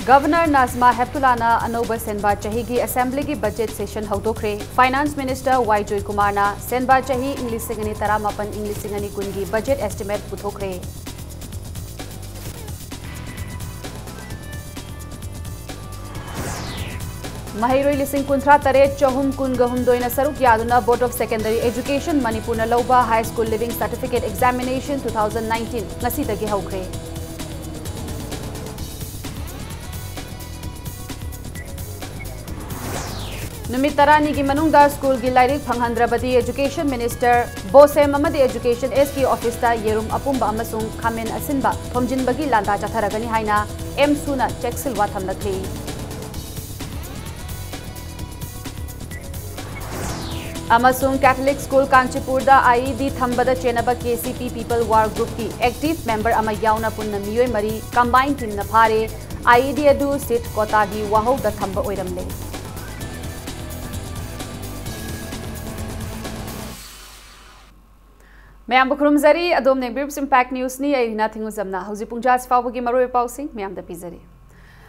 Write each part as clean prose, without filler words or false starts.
Governor Nazma Heptulana Anoba Senba Chahi Assembly ki budget session haudokhre. Finance Minister Y. Joy Kumar na Senba Chahi English Singani Taramapan English Singani Kungi budget estimate puthokre. Mahiroi Lising Kuntra Tare Chahum Kungahum Doina Saruk Yaduna Board of Secondary Education Manipur na Lauba High School Living Certificate Examination 2019 ngasi dagi haukre. Numit tarani ki manungda school gi lairik phanghandrabadi Education Minister Bosem amadi Education SK office ta yerum apumba amasung khamen asinba thomjinbagi landa chatharagani haina M Suna cheksil wa thamlakhi. Amasung Catholic School Kanchipur da IED thambada chenaba KCP People War Group ki active member ama yauna punna miyoi mari combined team na phare IED adu seat kota gi wahau da thamba oiramle. Mayam bukrumzari adom negbibs impact news ni ay nothing uzamna hauzi pungjaz fawagi maroi pausing mayam da pizari.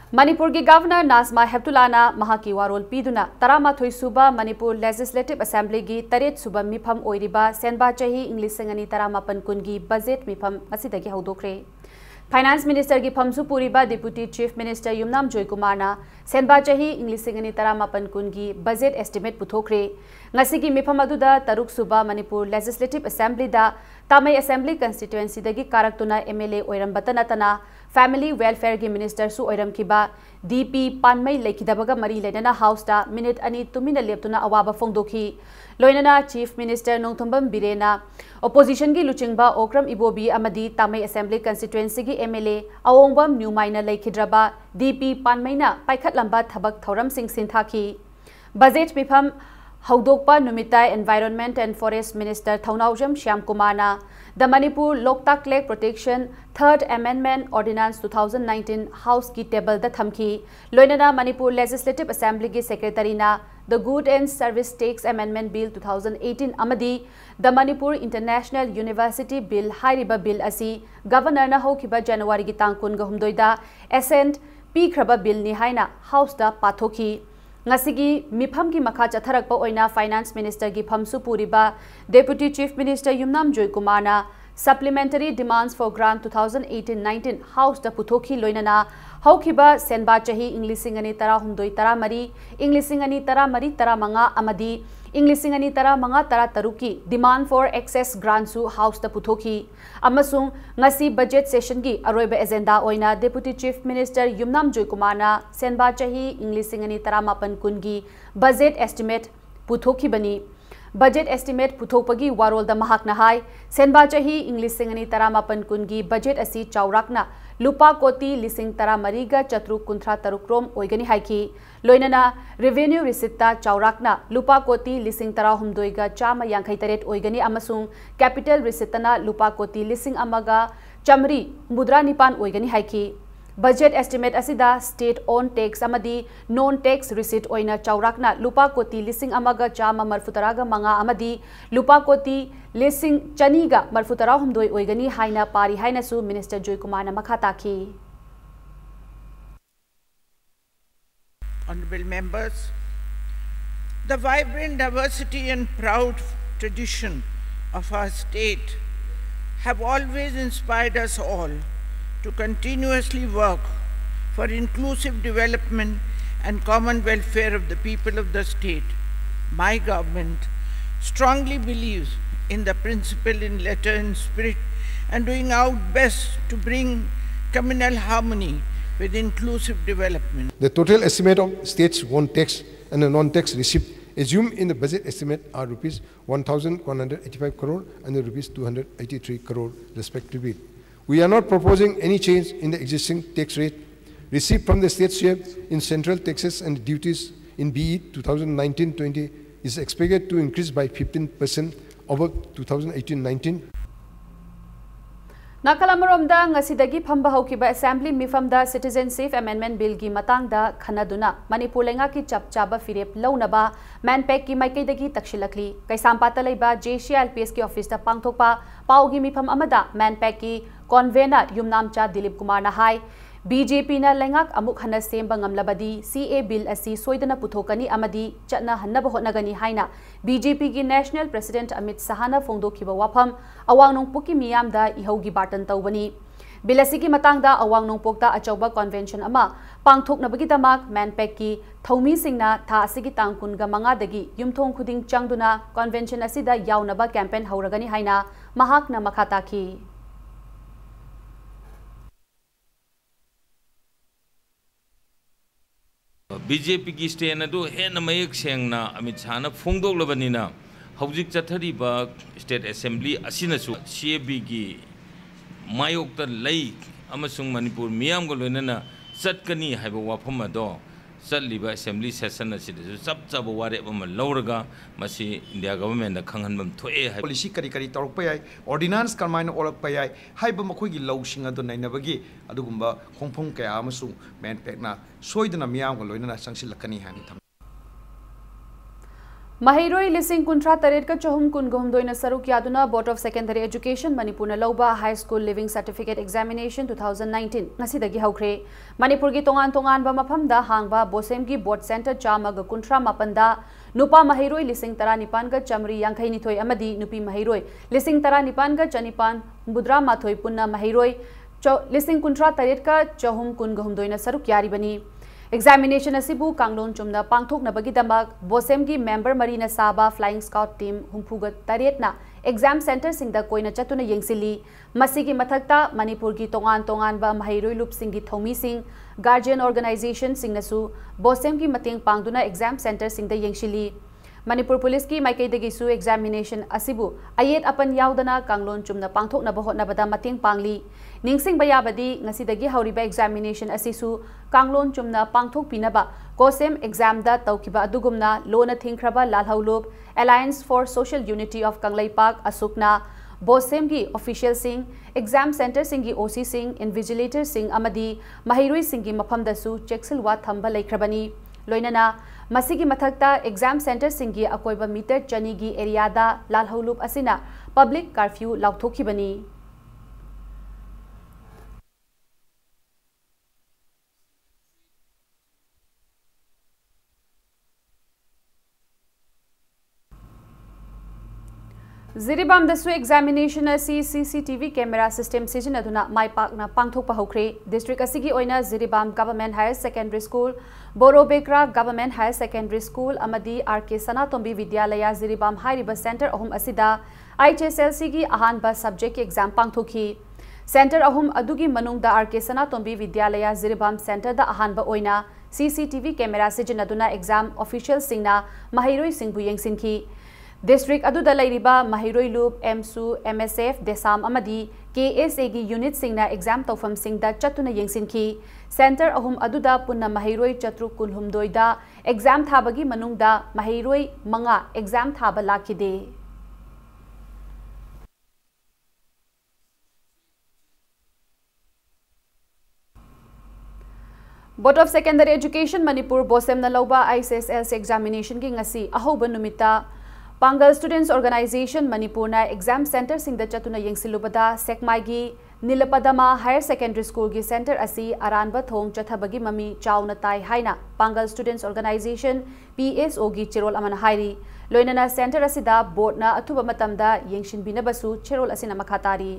Manipur ki Governor Nazma Heptulana mahaki warol piduna tarama thoi suba Manipur Legislative Assembly gi taret suba mifam oiriba senba chahi English singani tarama pankun gi budget mifam asidagi haudokre. Finance Minister ki phamsu puriba Deputy Chief Minister Yumnam Joy Kumar na senba chahi English singani tarama pankun gi budget estimate puthokre. Ngasi ki mifam aduda taruk suba Manipur Legislative Assembly da Tamai Assembly constituency dagi karaktuna MLA oirambatana tana Family Welfare ki Minister su oiram kiba DP Panmai lekidabaga mari lenana House da minute ani tumina leptuna awaba fongdokhi loinana Chief Minister Nongthombam Birena Opposition ki luchingba Okram Ibobi amadi Tamai Assembly constituency ki MLA Awongbam Newmaina lekidraba DP Panmai na paikhat lamba thabak thoram sing sinthaki budget mifam Haudokpa Numita Environment and Forest Minister Thaunaujam Shyam Kumar na the Manipur Loktak Lake Protection 3rd Amendment Ordinance 2019 House ki table da thamki loinana Manipur Legislative Assembly ki Secretary na the Good and Service Tax Amendment Bill 2018 amadi the Manipur International University Bill hairiba bill asi Governor na hokiba January ki tang kun gahumdoi da assent pikraba bill ni haina House da pathoki Ngasigi mifam ki makha chatharakpa oina Finance Minister ki phamsu puriba Deputy Chief Minister Yumnam Joy Kumar na Supplementary Demands for Grant 2018-19 House da puthoki loinana haukiba senba chahi English singani tara humdoi tara mari English singani tara mari tara manga amadi English singani tara manga tara taruki demand for excess grant su House da puthoki amasung ngasi budget session ki aroiba agenda oina Deputy Chief Minister Yumnam Joy Kumar na senba chahi English singani tara mapan kungi budget estimate puthoki bani budget estimate puthokpagi warol da mahak na hai senba chahi English singani tara mapan kungi budget asi chaurakna lupa koti lising tara mariga chatru kunthra tarukrom oigani haiki loinana revenue receipt ta chaurakna lupa koti lising tara humdoiga chama yankhai taret oigani amasung capital receipt na lupa koti lising amaga chamri mudra nipan oigani haiki budget estimate asida state owned tax amadi non tax receipt oina chaurakna lupa koti lising amaga chama marfutaraga manga amadi lupa koti lising chaniga marfutara humdoi oigani haina pari haina su Minister Joy Kumar na makhata ki. Honorable members, the vibrant diversity and proud tradition of our state have always inspired us all to continuously work for inclusive development and common welfare of the people of the state. My government strongly believes in the principle in letter and spirit and doing our best to bring communal harmony with inclusive development. The total estimate of states' own tax and the non-tax receipt assumed in the budget estimate are rupees 1,185 crore and the rupees 283 crore respectively. We are not proposing any change in the existing tax rate. Receipt from the state share in central taxes and duties in BE 2019-20 is expected to increase by 15% over 2018-19. Nakalamaromda ngasidagi phamba haukiba assembly mifamda citizenship amendment bill gi matangda khanaduna Manipur lenga ki chapchaba firep launaba manpack ki maikaidagi takshilakli kaisampata leiba JCLPS ki office da pangthokpa paugi mifam amada manpack ki convener yumnamcha Dilip Kumar na hai BJP na lengak amuk hana semba ngamlabadi CA bill asi soidana puthokani amadi chatna hannaba hotnagani haina BJP gi national president Amit Sahana phongdokhiba wafam awang nongpokki miyamda ihaugi bartan tawbani bill asi gi matangda awang nongpokta achauba convention ama pangthoknabagi damak manpack ki thomi singna tha asigi tangkun ga manga dagi yumthong khuding changduna convention asida yawnaba campaign hauragani haina mahakna makhata ki BJP की stand अदु हेन मयक सेंगना Amit शाहना फोंदोक्लबनिना हौजिक चथरिबा state assembly असिनसु CAB की मायोक्ता लई अमसुंग मणिपुर मियाम गो लोइनना चटकनी हाइबा वाफम अदो चलिबा assembly session असिदसु सब सब वारे बम लौरगा मसी India government खंगहनबम थोए high policy करी करी तौरप याय ऑर्डिनेंस करमाइन ओलप याय हाइबा मखोगी लौसिंग अदो नैनबगी अदुगुंबा खोंफों कया अमसु मैनपेकना सोइदना मियाम गो लोइनना संसिलकनी हानि थम Mahiroi lising kuntra taret ka chahum kun gomdoina saruk yaduna Board of Secondary Education Manipur na lauba High School Living Certificate Examination 2019 ngasidagi haukre Manipur gi tongan ba maphamda hangba bosem gi board center chama ga kuntra mapanda nupa mahiroi lising tara nipan ga chamri yangkhai ni thoi amadi nupi mahiroi lising tara nipan ga chanipan budra mathoi punna mahiroi lising kuntra taret ka chahum kun gomdoina saruk yari bani Examination asibu kanglon chumna pangthok na bagi damak bosem gi member marina saba flying scout team humpuga taret na exam center singda koina chatuna yengsili masigi mathakta Manipur gi tongan ba mahiroi lup singi thomi sing guardian organization singnasu bosem gi mateng pangduna exam center singda yengsili Manipur police ki maikai dagi su examination asibu ayet apan yaudana kanglon chumna pangthok na bahot na bada mateng pangli ningsing bayabadi ngasi dagi hauriba examination asisu kanglon chumna pangthok pinaba kosem exam da taukiba adugumna lona thingkraba lalhaulup Alliance for Social Unity of Kanglai Park asukna bosem gi official sing exam center singi OC sing invigilator sing amadi mahiroi singi mafamda su cheksil wa thamba laikrabani loinana masigi mathakta exam center singi akoiba meter chani gi area da lalhaulup asina public curfew lauthokhibani Ziribam dasu examination asi CCTV camera system sijin aduna mai park na pangthok pa hokre district asigi oina Ziribam Government Higher Secondary School Borobekra Government Higher Secondary School amadi RK Sanatombi Vidyalaya Ziribam Hairiba Center ahum asida IHSLC gi ahan ba subject exam pangthokhi Center ahum adugi manungda RK Sanatombi Vidyalaya Ziribam Center da ahan ba oina CCTV camera sijin aduna exam official singna mahiroi singbu yengsinki District aduda lairiba mahiroi loop MSU MSF desam amadi KSA gi unit singna exam tawfam singda chatuna yengsinki center ahum aduda punna mahiroi chatruk kunhumdoi da exam thabagi manungda mahiroi manga exam thaba lakide Board of Secondary Education Manipur bosem na lauba ISSLC examination gi ngasi ahoba numita Pangal Students Organization Manipur na exam center singda chatuna yengsilubada sekmai gi Nilapadama Higher Secondary School gi center asi aranba thong chathabagi mami chauna tai haina Pangal Students Organization PSO gi chirol amana hairi loinana center asida board na athuba matamda yengshin binabasu chirol asina makhatari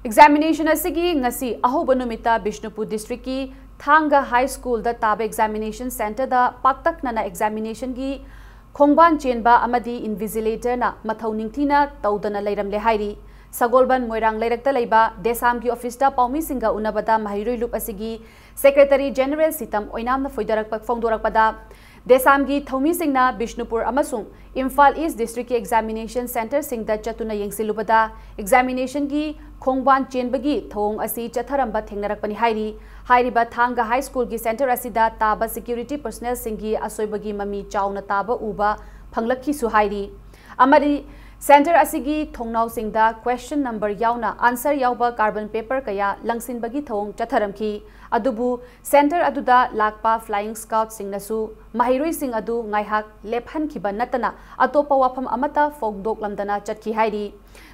Examination asigi ngasi ahoba numita Bishnupur district ki Thanga High School da taba examination center da paktak nana examination gi khongban chenba amadi invigilator na mathau ningthina tawdana leiramle hairi Sagolban Moirang leirakta leiba desam gi office da paumi singa unabada mahiroi lup asigi Secretary General Sitam oinamna foidarak pak phongdorakpada Desam gi thomi singna Bishnupur amasung Imphal East District ki examination center singda chatuna yengsilubada examination gi khongban chenbagi thong asi chatharamba thengnarakpani hairi hairiba Thanga High School gi center asida taba security personnel singi asoibagi mami chauna taba uba phanglakhi su hairi amari Center asigi thongnau singda question number yauna answer yauba carbon paper kaya langsin bagi thong chatharamki adubu center aduda lakpa flying scout singnasu mahiroi sing adu ngaihak lephan khiba natana atopa wafam amata fogdok lamdana chatki hairi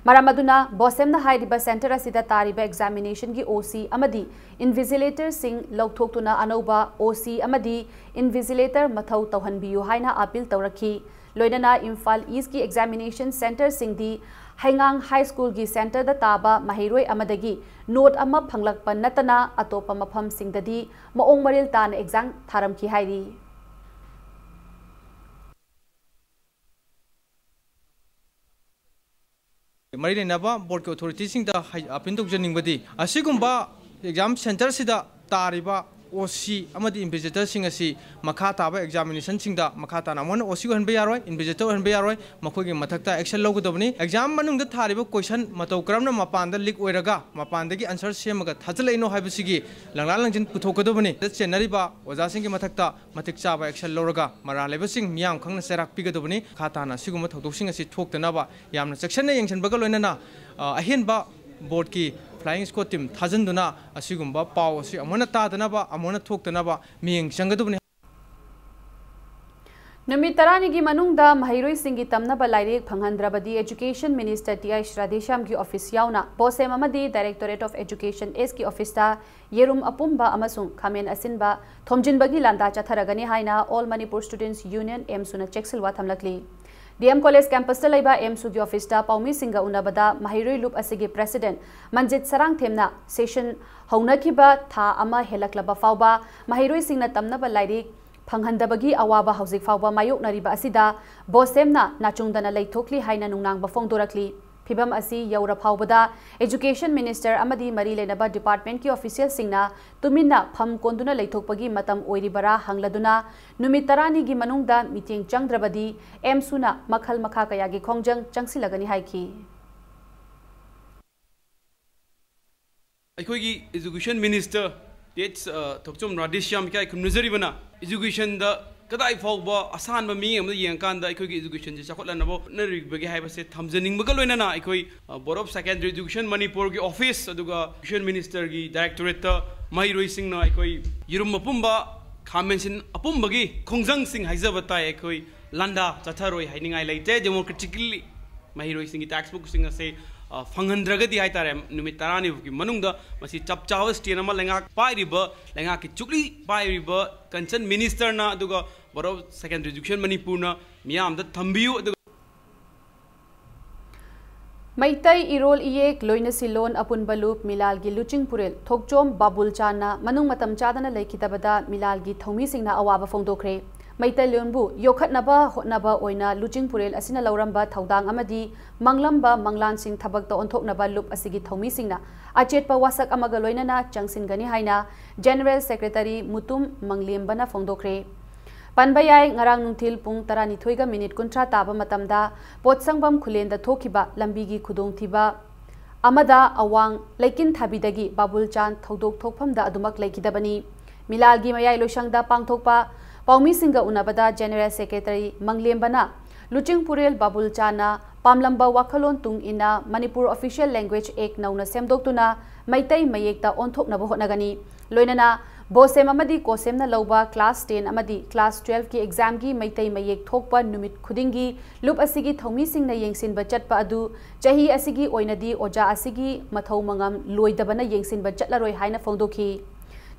maramaduna bosemna hairiba center asida tariba examination gi OC amadi invigilator sing lawthoktuna anoba OC amadi invigilator mathau tawhanbiyu haina appeal tawrakhi loinana Imphal East ki examination center singdi Haingang High School gi center da taba mahiroi amadagi note amma phanglakpa natana atopa mafam singdadi maong maril tan exam tharam ki hairi mari naba board authority singda apin tokjaningbadi asigumba exam center sida tariba OC amadi invigilator sing asi makha taba examination singda makha ta namon OC go hanbe yaroi invigilator hanbe yaroi makhogi mathakta action logodobni exam manungda thariba question matau kramna mapanda leak oiraga mapanda gi answer semaga thajalaino haibisigi langla langjin puthokodobni chenariba oja singi mathakta matik chaba action loraga mara leba sing miyam khangna serak pigodobni khata na siguma thodok sing asi thoktanaba yamna section na yengsan baga loinana ahenba board ki flying squad team thajanduna asigumba paw asi amona tadanaba amona thoktanaba miyeng changadubni Numit tarani gi manungda mahiroi singi tamnaba lairek phanghandrabadi education minister TI Shradesham gi office yauna bosem amadi directorate of education S ki office ta yerum apumba amasung khamen asinba thomjinbagi landa chatharagani haina all Manipur students union emsuna cheksilwa thamlakli DM College campus ta laiba MSU gi office ta paumi singa unabada mahiroi loop asigi president Manjit Sarang themna session haunakiba tha ama helaklaba fawba mahiroi singna tamnaba lairek phanghandabagi awaba hauzik fawba mayok nariba asida bosemna nachungdana leithokli haina nungnang bafong dorakli phibam asi yaura phawbada education minister amadi mari lenaba department ki official singna tuminna pham konduna leithokpagi matam oiribara hangladuna numit tarani gi manungda meeting changdrabadi emsuna makhal makha kaya gi khongjang changsilagani haiki aikogi education minister That's Tokchom Radisham Kai Kumnazaribana education the Kadai Fogba Asan Mami and the Yankanda education Chakolanabo Naribagi have said Tamzaning Bagalona Ikoi Board of Secondary Education Manipur office Aduga education minister directorate Mai Racing no Ikoi Yurumapumba Kamensin Apumbagi Kongzang Sing Hazabata Ikoi Landa Tataroi hiding I later democratically Mai Racing textbook singer say Fangandragadi Haitarem, Numitarani, Manunga, Masi Chapchawas, Tianama Langa, Pai River, Langa Chukli, Pai River, concerned minister na Duga, Borough Secondary Education Manipurna, Miam, the Tambiu. Maitai Irol Iek, Loinasilon, Apun Balup, Milalgi, Luching Puril, Tokjom, Babul Chana, Manung Matam Chadana Lakitabada, Milalgi, Tomi Singna Awaba Fongdokre. Maitai Leonbu, Yokatnaba, Hotnaba, Oina, Luching Puril, Asina Lauramba, Taudang Amadi, Manglamba, Manglan Sing Tabak on Toknaba Loop Asigi Tomi Singna, Achetpa Wasak Amagaloinana, Changsin Gani Haina, General Secretary Mutum Manglimbana Fongdokre. Panbayai ngarang nungthil pung tarani thoiga minute kuntra taba matamda potsangbam khulenda thokiba lambigi khudong thiba amada awang laikin thabidagi babul chan thodok thokphamda adumak laikidabani milalgi mayai loshangda pangthokpa paumi singa unabada general secretary manglembana luching purel babul chana pamlamba wakhalon tung ina Manipur official language ek nauna semdoktuna maitai mayekta onthoknaba hotnagani loinana Bosem amadi kosemna lauba class 10 amadi class 12 ki exam gi maitai mayek thokpa numit khudingi loop asigi thomi singna yengsin bachat pa adu chahi asigi oinadi oja asigi mathau mangam loidabana yengsin bachat laroi haina fongdoki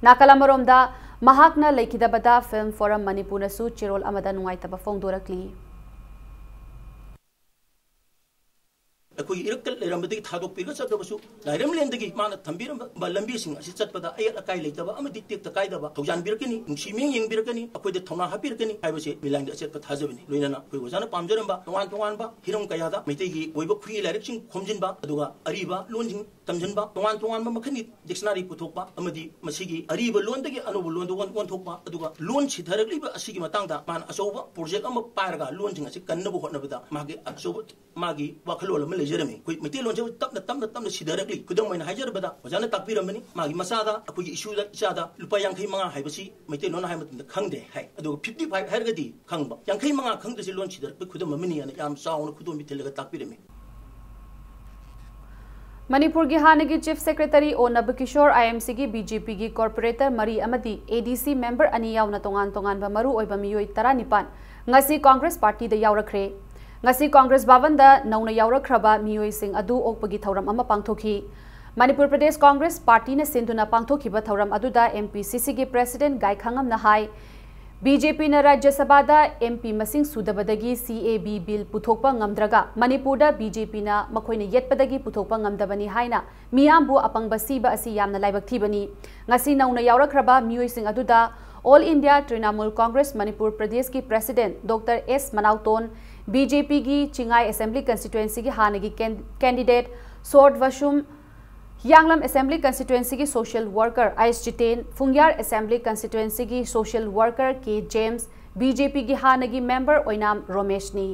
nakalamaromda mahakna laikidabada film forum Manipur na su chirol amada nungaitaba fongdorakli अकोई Irkal लेरमदगी थादोक पिगा चतबसु लाइरम लेंदगी माना थंबिरम लंबी सिंग असि चतपदा अय acai लेतबा अमदि take तकाइदबा थौजान बिरकनी नुसीमें Young बिरकनी अकोइदे थौना हापिरकनी हाइबसे Milang असेत थाजबनी लोइनाना कोइ वजाना पामजरमबा तोवान तोवानबा Hiram कयादा मैतेगी ओइबा Khui लाइरक Singh खोमजिनबा अदुगा Ariba लोनजिंग tamjinba tongan makhani dictionary puthokpa amadi masigi ariba loan dagi anobu loan do one thokpa aduga loan chitharakliba asigi matangda man asoba project ama paraga loan jinga si kannabu hotnabada magi asoba magi wakhalola ma lejerami koi meti loan je tamna sidarakli kudang maina hajarabada wajana takpiramani magi masada akui issue da isada lupa yang khai manga haibasi meti non haimatinda khangde hai aduga 55 hairgadi khangba yang khai manga khangde si loan chidarak kudam mamini ana yam sauna kudom bitelaga takpirami Manipur ki hanagi Chief Secretary O Nabakishore IMC ki BJP ki Corporator Mari Amadi ADC member ani yauna tongan ba maru oiba miyoi 19 ngasi Congress Party da yaurakre ngasi Congress Bhavan da nauna yaurakhraba miyoi sing adu okpagi thauram ama pangthokhi Manipur Pradesh Congress Party na sinduna pangthokhiba thauram adu da MPCC ki President Gai Khangam na hai BJP na Rajya Sabha da MP masing sudabadagi CAB bill puthokpa ngamdraga Manipur da BJP na makhoina yetpadagi puthokpa ngamdabani haina miyambu apangba siba asi yamna laibak thibani ngasi nauna yaurakhraba miyoi sing adu da All India Trinamool Congress Manipur Pradesh ki President Dr. S. Manauton BJP ki Chingai Assembly Constituency ki hanagi candidate Sword Vashum Yanglam Assembly Constituency की Social Worker I.S. Jiten, Fungyar Assembly Constituency की Social Worker K. James, BJP की हानगी member ओइनाम रोमेशनी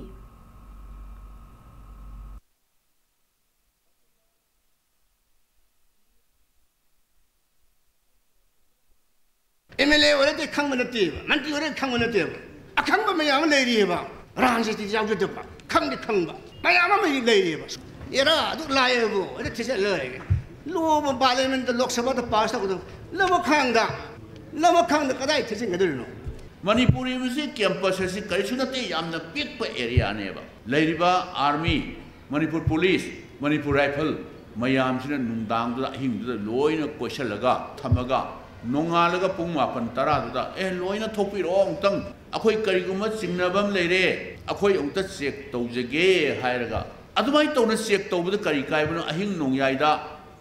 MLA वाले तो खंग बनते हैं, मंत्री वाले खंग बनते हैं, अखंग में यहाँ ले रही है बा, रांझे तीज जाओ जो बा, खंग बा, मैं यहाँ में ले रही है बस, ये रहा तो लाए वो, ये तीज ले लोग पार्लियामेंट लोकसभा तो पास तक तो लोग खांगा कदाई थे सिंह कदर नो मणिपुरी में से कैंपस से कई सुनते यामना पिक पे एरिया ने बा लेरिबा army Manipur police Manipur rifle मयाम से नुंदांग दा हिंग दा लोइना क्वेश्चन लगा थमगा नोंगा लगा पुंग मापन तरा दा ए लोइना थोपिरो अंतंग अखोई करिगुम चिंगनबम लेरे अखोई अंत चेक तौजगे हायरगा अदुमाई तौना चेक तौबद करि कायबनो अहिंग नोंयाइदा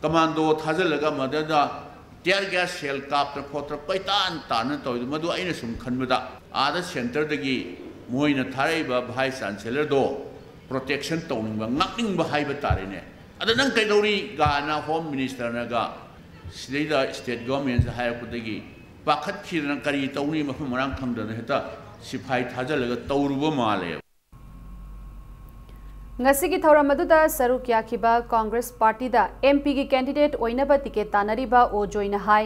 कमांडो थाजलगा मददा टियर गैस सेल काप्तर खोत्र पैतान तान तौद मदु आइना सुम खनबदा आदा सेंटर दगी मोइना थारैबा भाइस चांसलर दो protection तौनिंगबा ngakningba haiba tarene ada nang kaidori gana home minister naga sida state government sa hairapudagi pakhat khirna kari tawni mafam marang khangdana heta siphai thajalaga tawruba male ngasi ki thauram adu da saruk yakhiba Congress Party da MP ki candidate oinaba ticket tanariba o joina hai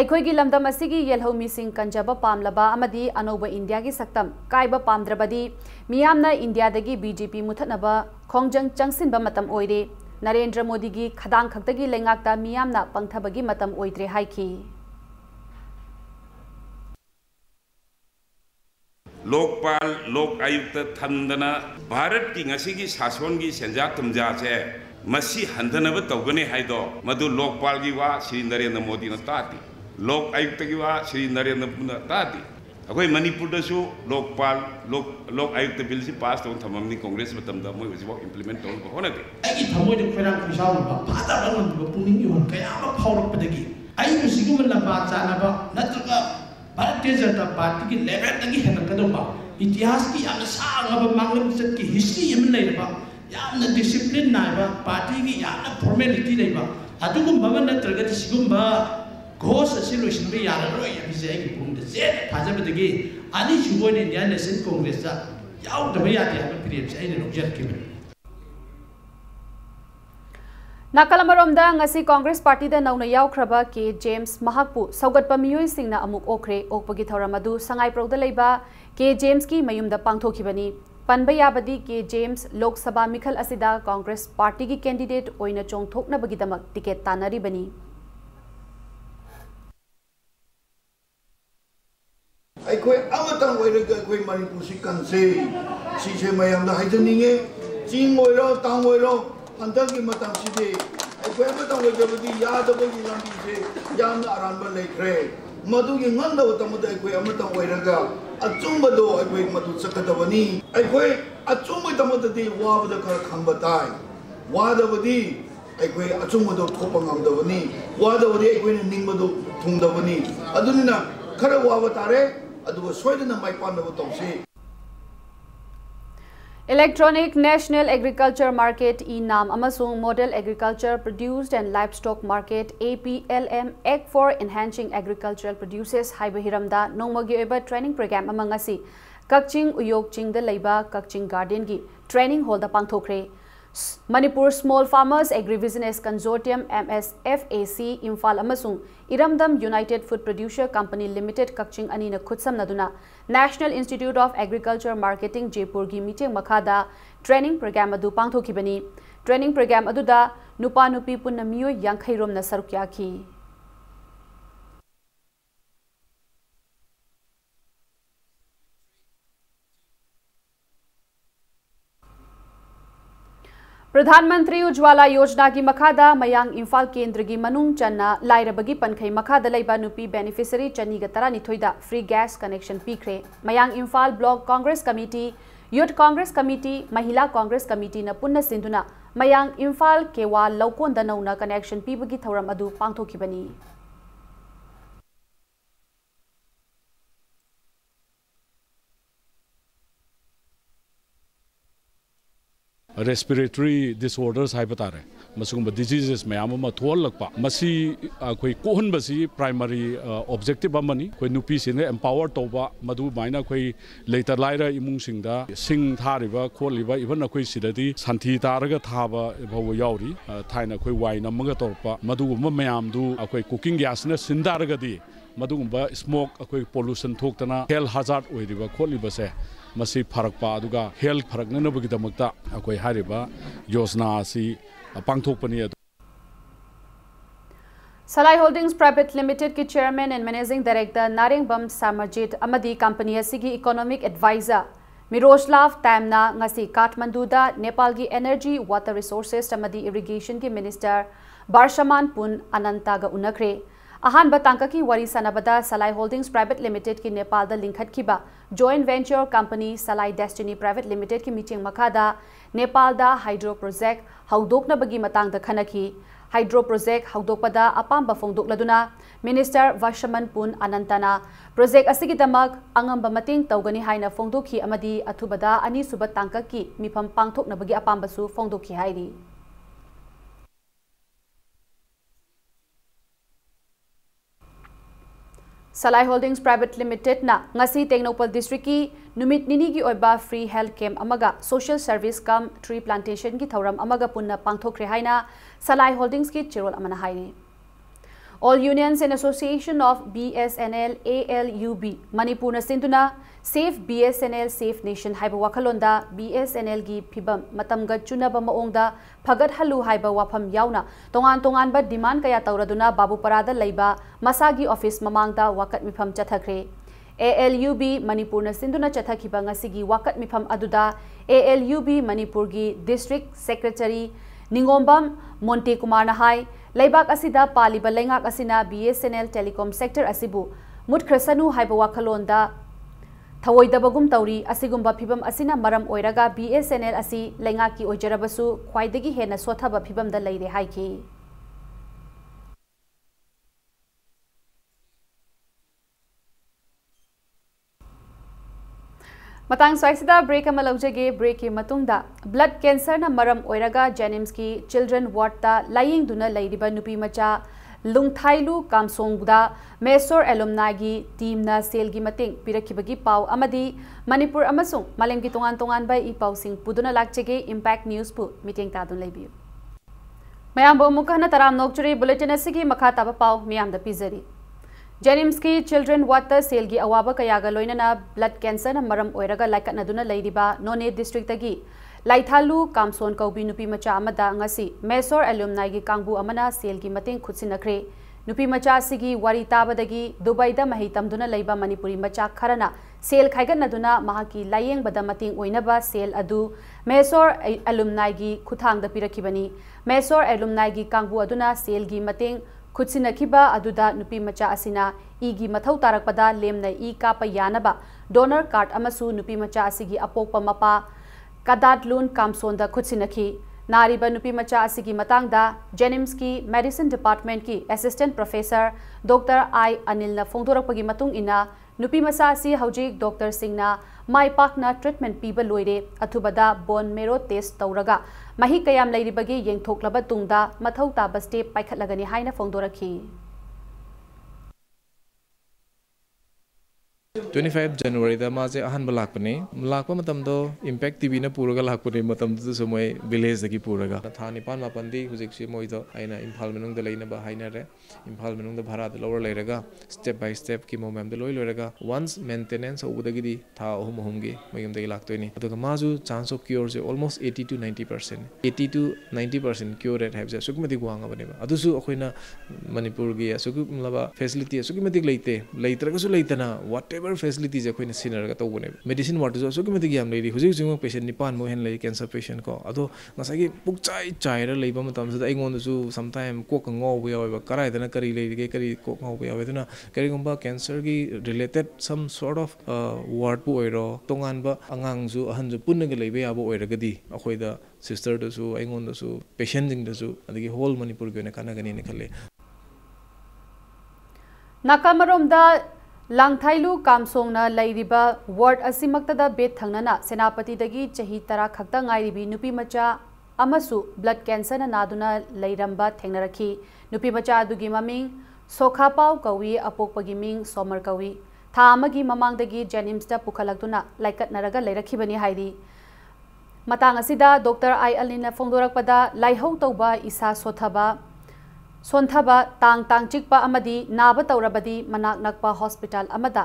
aikhoi gi lamdam asigi yelhau mising kanjaba pamlaba amadi anoba India gi saktam kaiba pamdrabadi miyamna India dagi BJP muthanaba khongjang changsinba matam oire Narendra Modi gi khadang khaktagi lengakta miyamna pangthabagi matam oidre haiki Lokpal लोक आयुक्त थंदना भारत की ngasi की शासन की सेंजा तुमजा से मसी हंधनब तौगने हाइदो मधु लोकपाल की वा श्री नरेंद्र मोदी न ताती लोक आयुक्त की वा श्री नरेंद्र मोदी ताती अखोई मणिपुर दसु लोकपाल लोक आयुक्त बिल से पास तो थममनी कांग्रेस मतमदा मोय हजिबो इंप्लीमेंट तौन को होनदे आई थमोय दे फेरांग खुशाव बा फादा बंगन पुनिंग योन कयामा फावरपदगी आई मुसिगुम लंबा चानाबा नत्रगा भारतीय जनता पार्टी की लेवल तक हेनकदोबा इतिहास की याम सांगब मांगलम चत की हिस्ट्री यम लेबा याम डिसिप्लिन नाइबा पार्टी की याम फॉर्मेलिटी लेबा अदुगुम बमन नत्रगा सिगुम घोष सिलोशन बे याररोय बिजे की पुंग जे फाजबदगी आनी जुगोन इंडियन नेशनल कांग्रेस दा याव दबे याते हब प्रियम से ने लोजर के Nakalamaromda ngasi Congress Party da nauna yaukraba ke James Mahakpu saugatpa miyoi singna amuk okre okpagi thoramadu sangai progda leiba ke James ki mayumda pangthokibani panba yabadi ke James Lok Sabha mikhal asida Congress Party ki candidate oina chongthokna bagidamak ticket tanari bani aikoi amatang oiraga aikoi Manipur si kanse si se mayamda haijaninge jing oiro tang oiro अंदर मतम सिदे अखोय मतम गजबदी यादबगी लंबी से याम आराम लेखरे मधु की ngandव तमद अखोय अमतम ओइरगा अचुंबदो अखोय मधु सकदवनी अखोय अचुंब तमददी वाबद खर खंबताय वादबदी अखोय अचुंबदो थोप ngamdवनी वादबदी अखोय निंगबदो थुंगदवनी अदुनिना खर वाब तारे अदुबो सोयदना माइपानबो तौसी Electronic National Agriculture Market (ENAM) amasung Model Agriculture Produced and Livestock Market (APLM) Act for Enhancing Agricultural Produces haiba hiramda nongmagi oiba training program amangasi Kakching Uyok Chingda leiba Kakching Garden gi training hall da pangthokre. Manipur Small Farmers Agribusiness Consortium MSFAC Imphal amasung Iramdam United Food Producer Company Limited Kakching Anina Khutsam naduna National Institute of Agriculture Marketing Jaipur gi meeting makhada training program adu pangthokibani. Training program aduda nupa nupi punna miyo yankhairom na saruk yakhi. प्रधानमंत्री उज्ज्वला योजना की मखादा मयांग इम्फाल केंद्र की मनुंग चन्ना लाइरबगी पनखई मखादा लेबा नुपी बेनिफिशियरी चन्नी गतरा निथोइदा फ्री गैस कनेक्शन पीखरे मयांग Imphal block Congress committee youth Congress committee Mahila Congress committee न पुन्ना सिंधुना मयांग इम्फाल केवा लौकोंदा नौना कनेक्शन पीबगी थौरम अदु पांगथोखिबनी. Respiratory disorders haibatare masugumba diseases mayam ama tholakpa masi koi kohun basi primary objective amani koi nupi sine empower toba madu maina koi later laira imung singda sing thariba kholiba even koi sidadi santhi taraga thaba bhaw yauri thaina koi waina maga torpa madu mayam du koi cooking gas na sindaraga di madu smoke koi pollution thoktana health hazard oiriba kholiba se masi pharakpa aduga health pharaknanabagi damakta akoi hariba yojna asi pangthokpani. Salai Holdings Private Limited ki chairman and managing director Narengbam Samarjit amadi company asigi economic advisor Miroslav Tamna ngasi Kathmandu da Nepal gi energy water resources amadi irrigation ki minister Barshaman Pun Ananta ga unakre. Ahan batangka ki wari sanabada Salai Holdings Private Limited ki Nepal da linkhat kiba joint venture company Salai Destiny Private Limited ki meeting makhada Nepal da hydro project haudokna bagi matang da khanaki hydro project haudokpada apamba fongdokladuna minister Varshaman Pun Anantana project asigi damak angamba mating tawgani haina fongdokhi amadi athubada ani suba tangka ki mifam pangthokna bagi apamba su fongdokhi hairi. Salai Holdings Private Limited na ngasi Tengnopal District ki numit nini gi oiba free health camp amaga social service kam tree plantation ki thauram amaga punna pangthokre haina Salai Holdings ki chirol amana hairi. All unions and association of BSNL ALUB Manipur na sinduna Safe BSNL Safe Nation haiba wakhalonda BSNL gi phibam matamga chunaba maongda phagat halu haiba wafam yauna tongan ba demand kaya tauraduna babu parada leiba masagi office mamangda wakat mifam chathakre. ALUB Manipur na sinduna chathakhiba ngasigi wakat mifam aduda ALUB Manipur gi district secretary Ningombam Monte Kumar na hai leibak asida paliba lengak asina BSNL telecom sector asibu mutkrasanu haiba wakhalonda Thawoidabagum tauri asigumba phibam asina maram oiraga BSNL asi lengaki ojarabasu khwaidagi hena sothaba phibam da leire haiki. Matang swaisida break ama laujage break ki matungda blood cancer na maram oiraga Janims ki children ward ta laying duna leiriba nupi macha Lungthailu Kamsongda Mesor alumni gi team na sel gi mating pirakhibagi pau amadi Manipur amasung malem gi tongan bai I pau sing puduna lakchege impact news pu meeting ta dun lebiu mayam bo mukana taram nokchuri bulletin asigi makha taba pau miyam da pizari Janims ki children water sel gi awaba kayaga loinana blood cancer na maram oiraga laikat na duna leiriba None district tagi Laithalu Kamson Kaubi Nupi Macha Amada ngasi Mesor alumni gi kangbu amana sel gi mating khutsinakre Nupi Macha sigi wari tabadagi Dubai da mahitam duna leiba Manipuri Macha kharana sel khaigan naduna mahaki layeng bada mating oinaba sel adu Mesor alumni gi khuthang da pirakibani Mesor alumni gi kangbu aduna sel gi mating khutsinakhiba aduda Nupi Macha asina igi mathau tarakpada lemna I kapa yanaba donor card amasu Nupi Macha asigi apokpa mapa Kadatlun Kamsonda Kutsinaki Nariba Nupi Macha asigi matangda Janims ki medicine department ki assistant professor Dr. I Anil na phongdorakpagi matung ina नुपी मसा asi hojik doctor singna mai pakna treatment piba loire athubada bone marrow test tawraga mahi kayam leiribagi yengthoklaba tungda mathau taba step paikhatlagani haina fongdorakhi 25 January da ma je ahan balak pani lakpa matam do impact tv na puraga lakpani matam du so moi village da ki puraga thani pan ma pandi hujik si moi do aina imphal menung da leina ba haina re imphal menung da bhara da lower leiraga step by step ki mo mem da loi loiraga once maintenance obudagi di tha ohum ohum gi mayum da laktoi ni aduga ma ju chance of cure je almost 80 to 90% 80 to 90% cure rate have je sukmati gwanga bane ba adu su akoina manipur gi asuk laba facility asukmati leite leitraga su leitana whatever facilities akoina sinaraga tawbone medicine water so asukmati yam leiri hujik jing patient nipan mo hen lei cancer patient ko ado ngasagi pukchai chaira leiba matam su aingon su sometime ko ka ngo we ba karai dana kari leiri ge kari ko ngo we dana kari gomba cancer gi related some sort of ward bu oiro tongan ba angang su ahan ju punna ge leiba ya bo oiragadi akoida sister da su aingon da su patient jing da su adigi whole manipur ge na kana gani ne khale Nakamarom da Langthailu Kamsongna Lairiba Ward Asimaktada Bet Thangnana Senapati Dagi Chahi Tara Khakta Ngairibi Nupi Macha Amasu Blood Cancer na Naduna Lairamba Thengnaraki Nupi Macha Adugi Maming Sokhapau Kawi Apokpagi Ming Somar Kawi Tha amagi mamangdagi Janimsda Pukhalakduna Laikat Naraga Lairakhibani Haidi Matang asida Dr. I Alina Fongdorakpada Laihau Tauba Isa Sonthaba tang chikpa amadi naba taurabadi manak nakpa hospital amada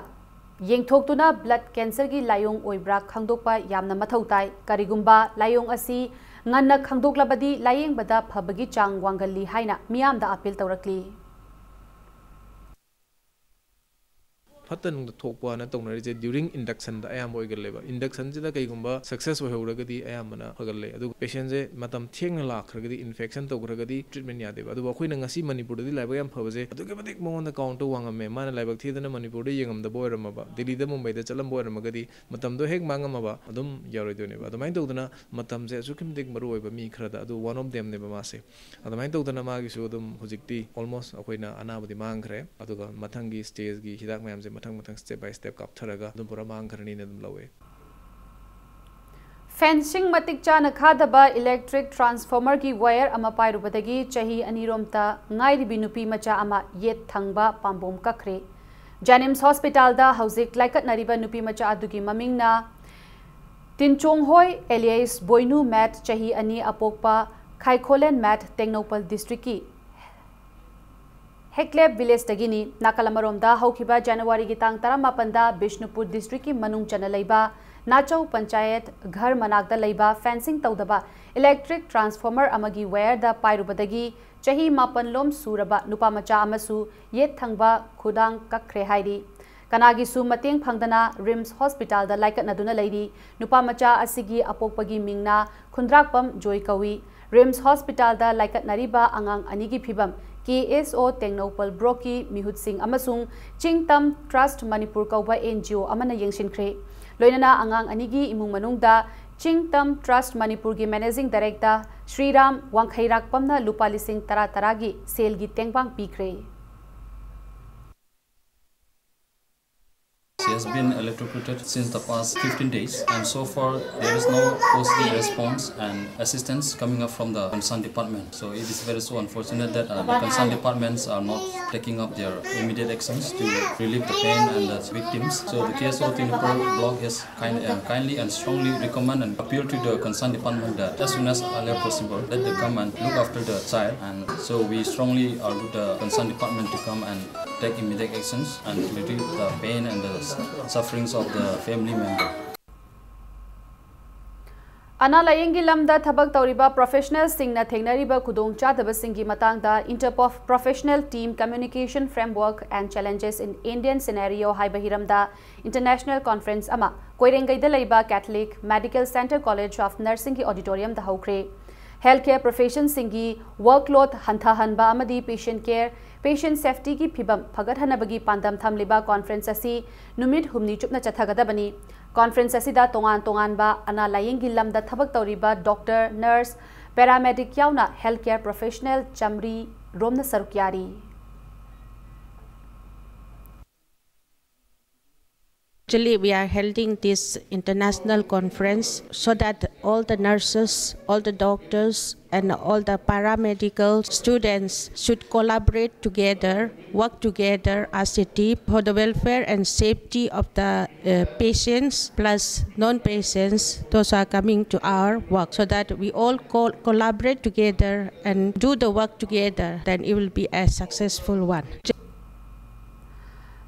yengthoktuna blood cancer gi layong oibra khangdokpa yamna mathau tai karigumba layong asi nganna khangdoklabadi layeng bada phabagi chang wangalli haina miyamda appeal taurakli Fatan thokpa na tongna je during induction da ayam boy gelle ba induction je da kai gumba success ho hura gadi ayam mana hagalle adu patient je matam theng la khragadi infection to gragadi treatment ya deba adu khoi na ngasi manipur di laiba yam phabaje adu ke badik mongon da count to wangam me mana laibak thi da manipur de yengam da boy ram ba delhi da mumbai da chalam boy ram gadi matam do hek mangam ba adum yaroi do ne ba adumai to dana matam je sukim dik maru ba mi khra da adu one of them ne ba ma se adumai to dana ma gi su adum hujikti almost akoi na anabudi mang khre adu ga mathangi stage gi hidak mayam je matang step by step kaptharaga dum pura mang kharani ne dum lawe fencing matik chana khadaba electric transformer ki wire ama pairubadagi chahi aniromta ngairi binupi macha ama yet thangba pambom kakre Janims Hospital da hauzik laikat nariba nupi macha adugi mamingna Tinchong Hoi alias Boinu Mat chahi ani apokpa Khaikholen Mat Technopal district ki Hekleb village tagini Nakalamaromda haukiba January gi tang 18 da Bishnupur district ki manung chana leiba Nachau panchayat ghar manakda leiba fencing tawdaba electric transformer amagi wire da pairubadagi chahi mapan lom suraba nupa macha amasu yet thangba khudang kakre haidi kanagi su mateng phangdana Rims Hospital da laikat naduna leiri nupa macha asigi apokpagi mingna khundrakpam joy kawi Rims Hospital da laikat nariba angang anigi phibam KSO Technopal Broki Mihut Singh Amasung Chingtam Trust Manipur Kauba NGO Amana Yengshinkre Loinana Angang Anigi Imung Manungda Chingtam Trust Manipur gi Managing Director Sriram Wangkhairak Pamna Lupa Lising Tara Taragi Sale gi Tengbang Pikre She has been electrocuted since the past 15 days, and so far there is no positive response and assistance coming up from the concerned department. So it is very so unfortunate that the concerned departments are not taking up their immediate actions to relieve the pain and the victims. So the KSO Manipur block has kindly and strongly recommend and appeal to the concerned department that as soon as earlier possible, let them come and look after the child. And so we strongly urge the concerned department to come and take immediate actions and relieve the pain and the sufferings of the family member. Ana layengi lamda thabak tauriba professional singna thengnariba khudong chadaba singi matangda Interpop Professional Team Communication Framework and Challenges in Indian Scenario Haibahiramda International Conference ama Koirengai da leiba Catholic Medical Center College of Nursing ki auditorium da haukre healthcare profession singi workload hanthahanba amadi patient safety ki phibam phagathanabagi pandam thamliba conference asi numit humni chupna chathagadabani conference asida tongan ba ana layengi lamda thabak tauriba doctor nurse paramedic yauna healthcare professional chamri romna sarukyari Actually, we are holding this international conference so that all the nurses, all the doctors, and all the paramedical students should collaborate together, work together as a team for the welfare and safety of the patients plus non-patients, those who are coming to our work, so that we all collaborate together and do the work together, then it will be a successful one.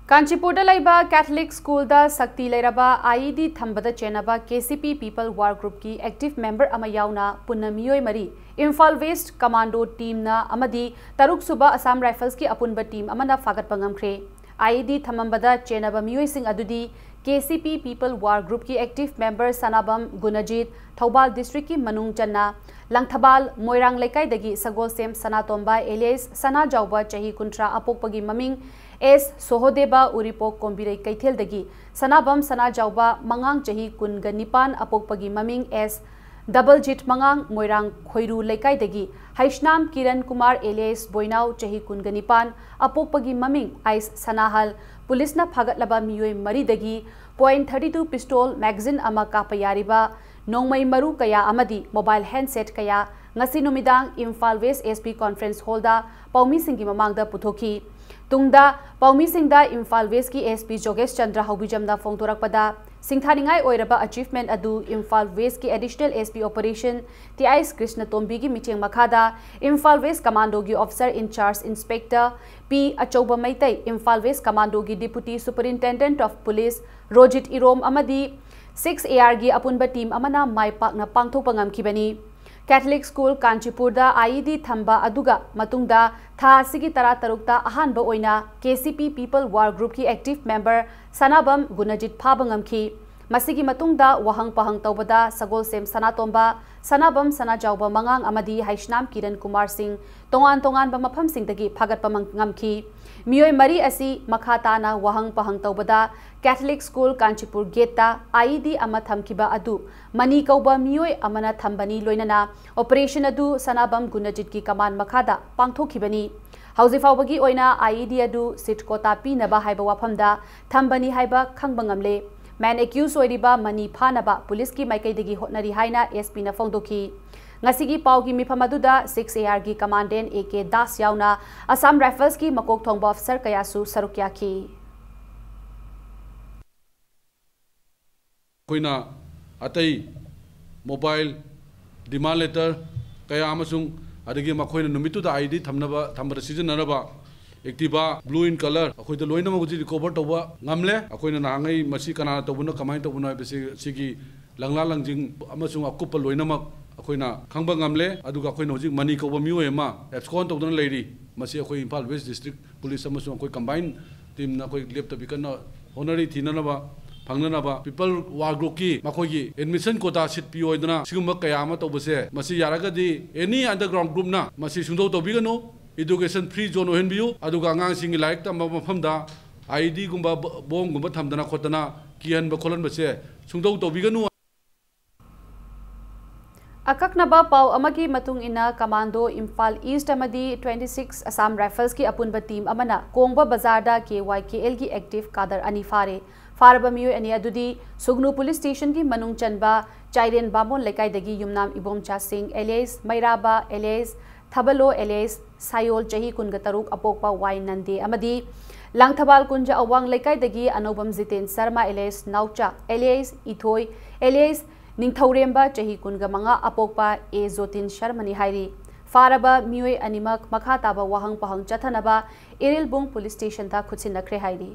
Kanchipurda laiba Catholic School da Sakti lairaba IED thambada chenaba KCP People War Group ki active member ama yauna punna miyoi mari Imphal West Commando team na amadi Taruk Suba Assam Rifles ki apunba team amana fagat pangamkhre IED thamambada chenaba miyoi sing adudi KCP People War Group ki active member Sanabam Gunajit Thobal District ki Manung Channa Langthabal Moirang Lekai dagi Sagol Sem Sanatomba alias Sana Jauba Chahi Kuntra Apokpagi Maming S. Sohodeba Uripok Kombirei Kaithel dagi Sanabam Sana Jauba Mangang Chahi Kunga Nipan Apokpagi Maming S. Double Jit Mangang Moirang Khoiru Lekai dagi Haishnam Kiran Kumar alias Boinau Chahi Kunga Nipan Apokpagi Maming Ais Sanahal Police na Phagat Laba Miyoi Mari dagi .32 pistol magazine ama kapayariba Nongmai Maru Kaya Amadi mobile handset Kaya Ngasi Numidang Imphal West SP Conference Hall da Paumi Singhi Mamangda Puthoki Tungda Paumi Singda Imphal West ki SP Jogesh Chandra Haubijamda Fongtorakpada Singthaningai Oiraba achievement adu Imphal West ki additional SP operation TIS Krishna Tombi gi meeting makhada Imphal West Commando gi officer in charge Inspector P Achoba Maitai Imphal West Commando gi Deputy Superintendent of Police Rojit Irom amadi 6 AR gi apunba team amana maipak na pangthok pangamkhibani Catholic School Kanchipurda IED thamba aduga matungda tha sigi tara tarukta ahanba oina KCP People War Group ki active member Sanabam Gunajit phabangamki masigi matungda wahang pahang tawbada Sagol Sem Sanatomba Sanabam Sana Jauba Mangang amadi Haishnam Kiran Kumar Singh tongan ba mafam sing dagi phagat pamangamki Miyoi Mari asi Makhatana wahang pahang tawbada Catholic School Kanchipur Geta IED ama thamkiba adu mani kauba miyoi amana thambani loinana operation adu Sanabam Gunajit ki kaman makhada pangthokibani hauzi faubagi oina IED adu sit kota pinaba haiba wafamda thambani haiba khangbangamle man accused oiriba mani phanaba police ki maikai hotnari haina SP na fongdoki ngasigi paugi mifamaduda 6 AR gi commandant AK Das yauna Assam Rifles ki makok thongba officer kayasu sarukya ki koina atai mobile demand letter kaya amasung adagi makoina numitu da ID thambara season naraba Activa blue in color akoi da loina maguji recover toba ngamle akoina nangai masi kana tobuna kamai tobuna besi sigi langla langjing amasung akupa loina mak akoina khangba ngamle aduga akoina hojik mani koba miwe ma abscond tobuna lady masi akoi Imphal West District Police amasung akoi combine team na akoi lep tabikana honorary thinanaba Pangnanaba People War Group ki makogi admission quota sit pio idana sigumba kaya ama tobase masi yaragadi any underground group na masi sungdo tobigano education free zone ohenbiu aduga ngang singi like tamba mafamda ID gumba bom gumba thamdana khotana kian ba kholan base sungdo tobigano Akaknaba pau amagi matung ina Commando Imphal East amadi 26 Assam Rifles ki apunba team amana Kongba Bazar da KYKL ki active kadar ani fare Faraba miyo ani adudi Sugnu Police Station ki manung chanba Chairen Bamon lekai dagi yumnam Ibomcha Singh alias Mairaba alias Thabalo alias Sayol Chahi Kunga Taruk Apokpa Wai Nande amadi Langthabal Kunja Awang lekai dagi Anobam Ziten Sarma alias Naucha alias Ithoi alias Ningthauremba Chahi Kunga Manga Apokpa E Zotin Sharmani Hairi Faraba miyo animak makhataba wahang pahang chathanaba Irilbung Police Station ta khutsinakre hairi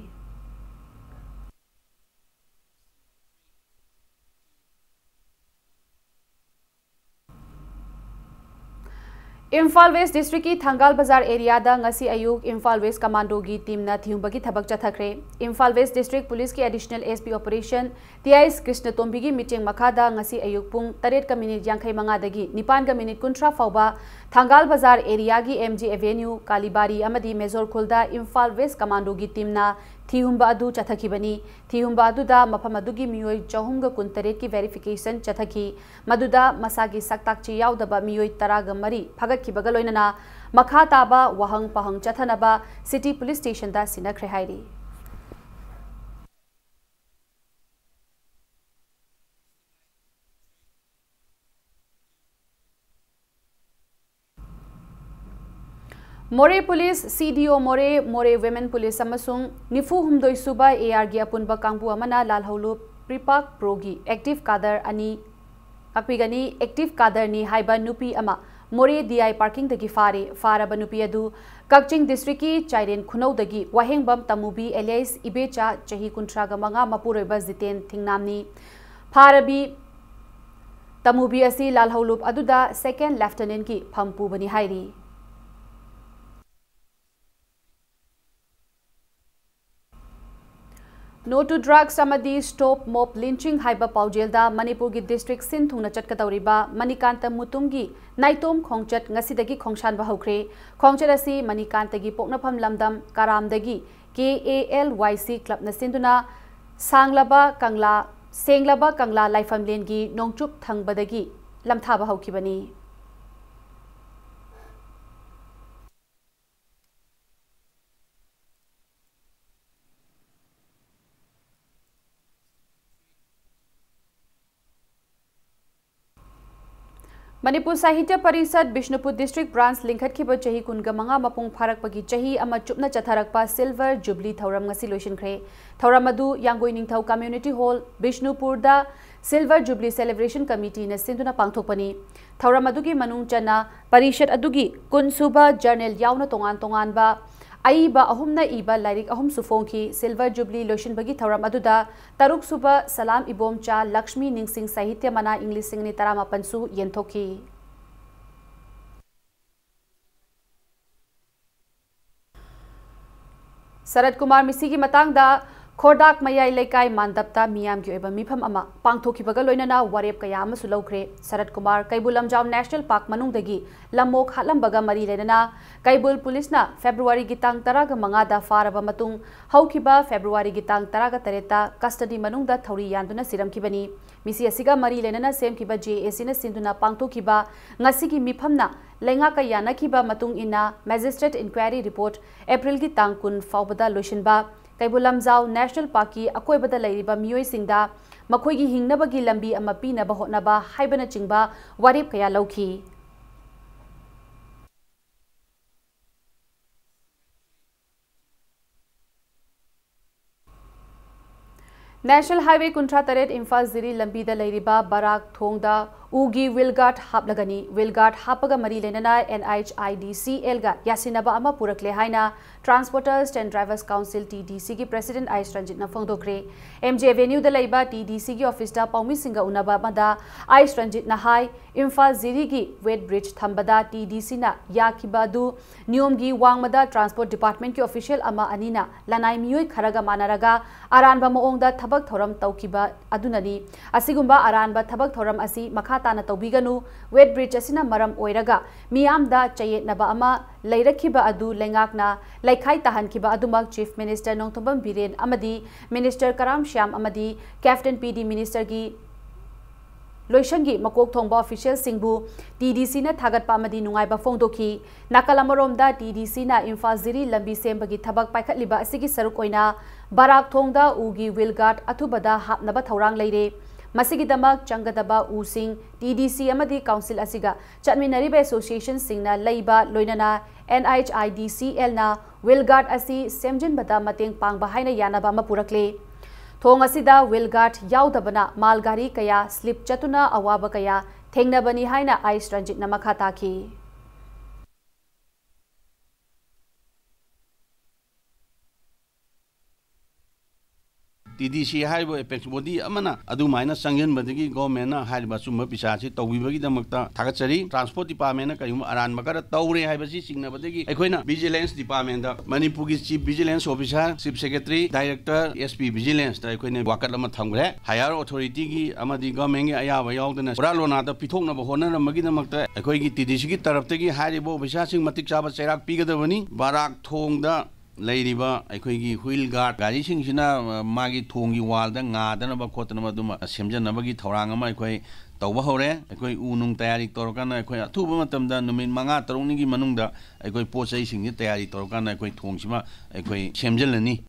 Imphal West District ki Thangal Bazar area da ngasi ayuk Imphal West Commando gi team na thiumbagi thabak chathakre Imphal West District Police ki additional SP operation TIS Krishna Tombi gi meeting makhada ngasi ayuk pung 8:45 dagi 9:30 fauba Thangal Bazar area gi MG Avenue Kalibari amadi Mezor Khulda Imphal West Commando gi team na Thihumba adu chathakibani Thihumba adu da mafam adu gi miyoi chahumga kuntare ki verification chathaki maduda masagi saktakchi yaudaba miyoi taraga mari phagat ki bagal oinana makha taba wahang pahang chathanaba City Police Station da sinakre hairi More Police CDO More Women Police Samasung Nifu Humdoi Suba AR gi apunba kangbu amana lalhaulu Pripak Progi Active Kadar ani Akpigani Active Kadar ni haiba nupi ama More DI parking dagi faraba nupi adu Kakching District ki Chairen Khunau dagi Wahengbam Tamubi alias Ibecha Chahi Kuntraga manga Mapuroiba Ziten Thingnamni Farabi Tamubi asi lalhaulup aduda Second Lieutenant ki Phampu bani hairi No to drugs samadi stop mob lynching haiba paujelda Manipur gi district sin thungna chatkatauriba Manikanta Mutumgi Naitom Khongchat ngasidagi khongshan ba hokre khongchat asi Manikanta gi poknapham lamdam Karamdagi KALYC club na sinduna Senglaba Kangla Laifamlen gi Nongchup thangbadagi lamthaba hokibani Manipur Sahitya Parisad Bishnupur District Branch Linkhat Khiba Chahi Kunga Manga Mapung Pharak Pagi Chahi ama Chupna Chatharakpa Silver Jubilee Thauram ngasi loisin khre Thauram adu Yangoi Ningthau Community Hall Bishnupur da Silver Jubilee Celebration Committee na sinduna pangthokpani Thauram adu gi manung chana Parishad adu gi kunsuba journal yauna tongan ba Aiba ahumna iba lairik ahum sufongki Silver Jubilee loisin bagi Thauram aduda Taruk suba Salam Ibom cha Lakshmi Ningsing Sahitya Mana English Singni Tarama Pansu Yentoki Sarat Kumar Misi ki matang da Khodak Mayai Laikai Mandapta Miyam ki oiba mifam ama pangthoki baga loinana warep kaya ama sulaukre Sarat Kumar Kaibul Lamjau National Park manungdagi lamok halam baga mari lenana Kaibul Police na February gitang taraga mangada faraba matung haukiba February gitang taraga tareta custody manungda thauri yanduna siramkibani misi asiga mari lenana semkiba JAC na sinduna pangthokiba ngasigi mifamna lenga ka yanakiba matung ina magistrate inquiry report April gi tang kun faubada loishinba Kaibul Lamjau National Park ki akoibada lairiba miyoi singda makhoigi hingnabagi lambi ama pinaba hotnaba haibana chingba warip kaya lauki National Highway Kuntra Taret Imphal Ziri Lambi da Lairiba Barak Thongda Ugi Wilgard Haplagani Wilgard Hapaga Mari Lenana NHIDCL ga Yasinaba ama Purakle Haina Transporters and Drivers Council TDC ki President Ais Ranjit na Fongdokre MJ Avenue da Laiba TDC ki Office da Paumi Singa Unaba Mada Ais Ranjit na Hai Imphal Ziri gi Wet Bridge Thambada TDC na Yakibadu Niom gi Wangmada Transport Department ki Official ama Anina Lanai Miyoi Kharaga Manaraga Aranba Moongda Thabak Thoram Taukiba Adunani Asigumba Aranba Thabak Thoram Asi Makhatana Taubiganu Wet Bridge Asina Maram Oiraga Miyamda Chayet Naba Ama Lairakiba Adu Lengakna Laikhai Tahankiba Adumak Chief Minister Nongthombam Biren Amadi Minister Karam Shyam Amadi Captain PD Minister gi Loishangi Makok Thongba official Singbu TDC na Thagatpa Amadi Nungaiba Fongdoki Nakalamaromda TDC na Imphal Ziri Lambi Sembagi Thabak Paikhatliba Asigi Saruk Oina Barak Thongda Ugi Wilgard Athubada Hapnaba Thaurang Leire Masigidamak Changadaba Using TDC Amadi Council Asiga Chatminariba Association Singna Laiba Loinana NHIDCL na Wilgard Asi Semjin Bada Mateng Pangba Haina Yanaba Mapurakle Thong asida Wilgard yaudabana malgari kaya slip chatuna awaba kaya thengnabani haina Ais Ranjit na makhataki TDC haibo apex body amana adu maina sanghen badagi government na haiba summa pisachi tawibagi damakta thagachari transport department na kayum aran makara tawre haibasi singna badagi ekoina vigilance department da Manipur gi chief vigilance officer chief secretary director SP vigilance da ekoine wakat lama thamgre higher authority gi amadi government gi ayaba yaudana uralona da pithokna ba hona magi damakta ekoi gi TDC gi taraptagi haibo bisasing matik chaba chairak pigadabani barak thongda Lairiba, Aikogi, Wheel Guard, Garishing Shina, Magi Tongi Walda, Nadanaba Kotanabaduma, Semjanabagi, Torangama, Koi, Tawahore, Akoi Unung Tayari Torokana, Koya, Tubumatam, Numin Manga, Torunigi Manunda, Akoi Posing, Tayari Torokana, Akoi Tongshima, Akoi Semjalani.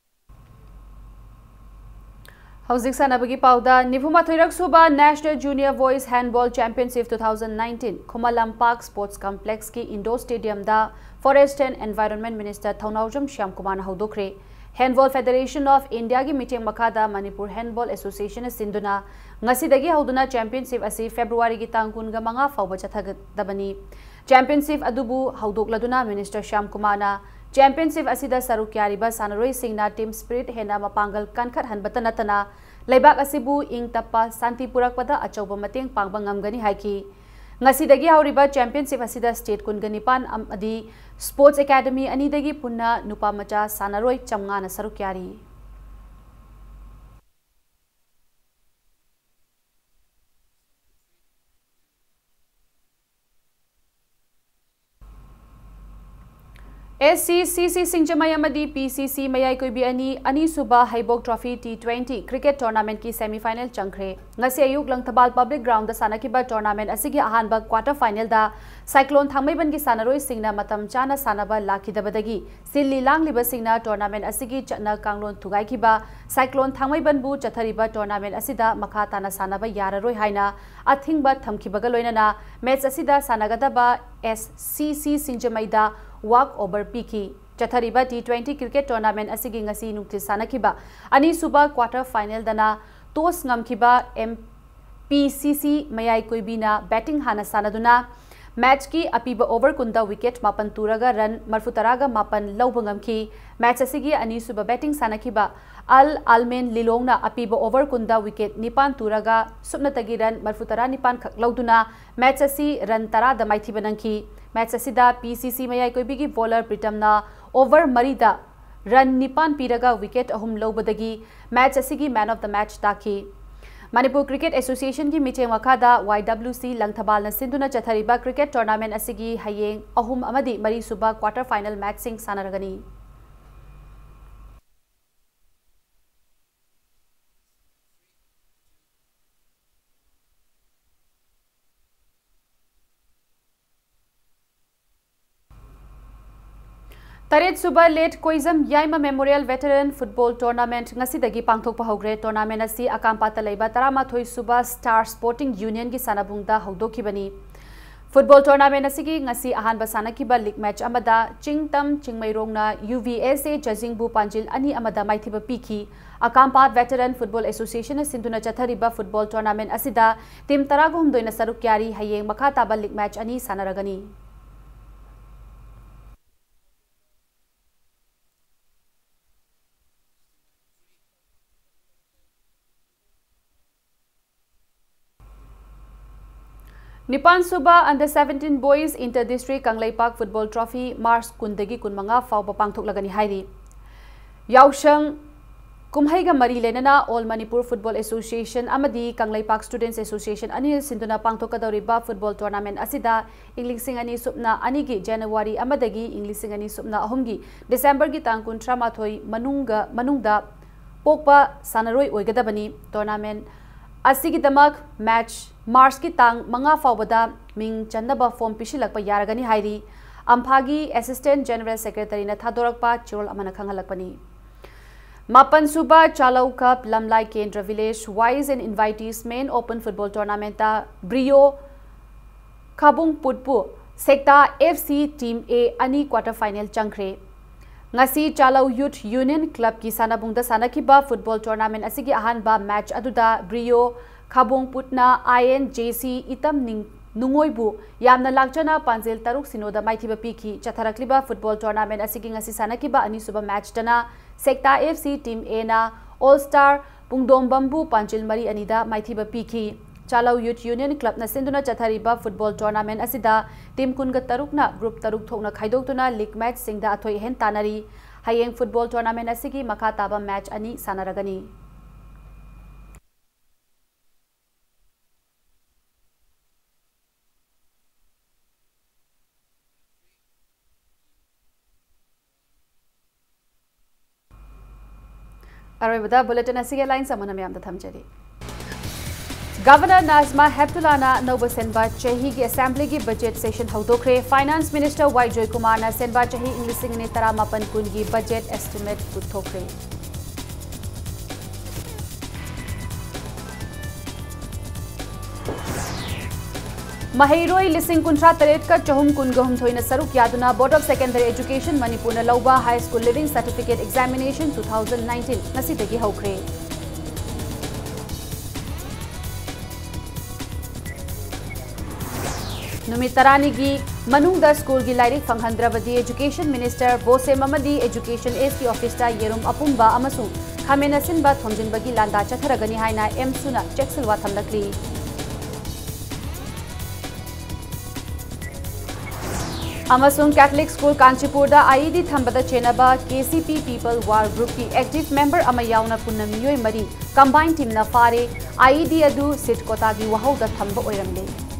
Hauzik sanabagi pauda Nifuma Thoirak Suba National Junior Boys Handball Championship 2019 Khomalam Park Sports Complex ki Indoor Stadium da Forest and Environment Minister Thaunawjam Shyam Kumar Haudokre Handball Federation of India ki meeting makada Manipur Handball Association sinduna ngasidagi hauduna championship asi February gi tang 15 fauba chathagadabani championship adubu haudokladuna Minister Shyam Kumar na championship asida saruk yariba sanaroi singna team spirit hena mapangal kankhat hanbata natana leibak asibu ing tappa santi purakpada achauba mateng pangba ngamgani haiki ngasidagi hauriba championship asida state kunganipan amadi sports academy anidagi punna nupa macha sanaroi chamngana saruk yari SCCC Singjamay amadi PCC Mayai Koibi ani suba Haibok Trophy T20 cricket tournament ki semi-final changkhre ngasi ayuk Langthabal public ground da sanakiba tournament asigi ahanba quarter final da cyclone thangmaiban ki sanaroi singna matam chana sanaba lakhidabadagi silli langliba singna tournament asigi chana kanglon thugai kiba cyclone thangmaiban bu chathariba tournament asida makha tana sanaba yararoi haina athingba thamkibaga loinana match asida sanagadaba SCC Singjamay da walk over piki chathariba T20 cricket tournament asigi ngasi nukti sanakiba ani suba quarter final dana toss ngamkiba MPCC Mayai Koibina batting hana sanaduna match ki apiba over kunda wicket mapan turaga run marfutaraga mapan lawba ngamki match asigi ani suba batting sanakiba Al Almen Lilongna apiba over kunda wicket nipan turaga supnatagi run marfutara nipan khak lawduna match asi run tara da maithibanangki match asida PCC Mayai Koibigi bowler Pritamna over marida run nipan piraga wicket ahum lobadagi match asigi man of the match taki Manipur Cricket Association ki meeting wakada YWC Langthabal na sinduna chathariba cricket tournament asigi hayeng ahum amadi mari suba quarter final match sing sanaragani Taret Suba Late Koizam Yaima Memorial Veteran Football Tournament ngasidagi pangthokpa hogre tournament asi akampata leiba taramathoi Suba Star Sporting Union gi sanabungda hogdokibani Football tournament asigi ngasi ahanba sanakiba league match amada Chingtam Chingmairongna UVSA Jajingbu Panjil ani amada maithiba piki Akampat Veteran Football Association sinduna chathariba football tournament asida team taragum doina saruk yari hayeng makhataba league match ani sanaragani Nipan Suba Under 17 Boys Inter District Kanglai Park Football Trophy Mars Kundagi Kunmanga Fauba Pangthok Lagani Hairi Yaushang Kumhaiga Mari Lenana All Manipur Football Association Amadi Kanglai Park Students Association Anil Sinduna Pangthokadoriba Football Tournament Asida Inglising Ani Supna Anigi January Amadagi Inglising Ani Supna Ahumgi December gi tang kuntra mathoi manungda Pokpa Sanaroi Oigadabani Tournament Asigi Damak match Mars ki tang manga fawbada ming chandaba form pisilakpa yaragani hairi Amphagi Assistant General Secretary na thadorakpa chirol amana khangalakpani Mapan Suba Chalau Cup Lamlai Kendra Village Wise and Invitees Main Open Football Tournament ta Brio Kabung Putpu Sekta FC Team A ani quarter final changkhre Ngasi Chalau Youth Union Club ki sanabungda sanakiba football tournament asigi ahanba match aduda Brio Khabong Putna INJC Itam Nungoibu Yamna Lakchana Panjil Taruk Sinoda Maithiba Piki Chatharakliba football tournament asigi ngasi sanakiba ani suba match dana Sekta FC Team A na All Star Pungdom Bambu Panjil Mari Anida Maithiba Piki Chalau Youth Union Club na sinduna chathariba football tournament asida team kunga tarukna group taruk thokna khaidoktuna league match singda athoi hen tanari hayeng football tournament asigi makha taba match ani sanaragani Arabada bulletin asige line samana myam da thamjari Governor Nazma Heptulana Nova Senba Chahi ki Assembly ki budget session haudokre Finance Minister Y Joy Kumar na Senba Chahi English ne taramapan kun ki budget estimate puthokre Mahairoi lising kuntra taret ka chahum kungahum thoina saruk yaduna Board of Secondary Education Manipur na lauba High School Living Certificate Examination 2019 nasidagi haukhre. Numit taranigi manungda school gi lairik fanghandrabadi Education Minister Bose Mamadi Education ST Office ta yerum apumba amasu khamena sinba thomjinbagi landa chatharagani haina M Suna cheksilwa thamlakli. Amasung Catholic School Kanchipur da IED thambada chenaba KCP People War Group ki active member ama yauna punna miyoi mari combined team na fare IED adu sit kota gi wahau da thamba oiramle.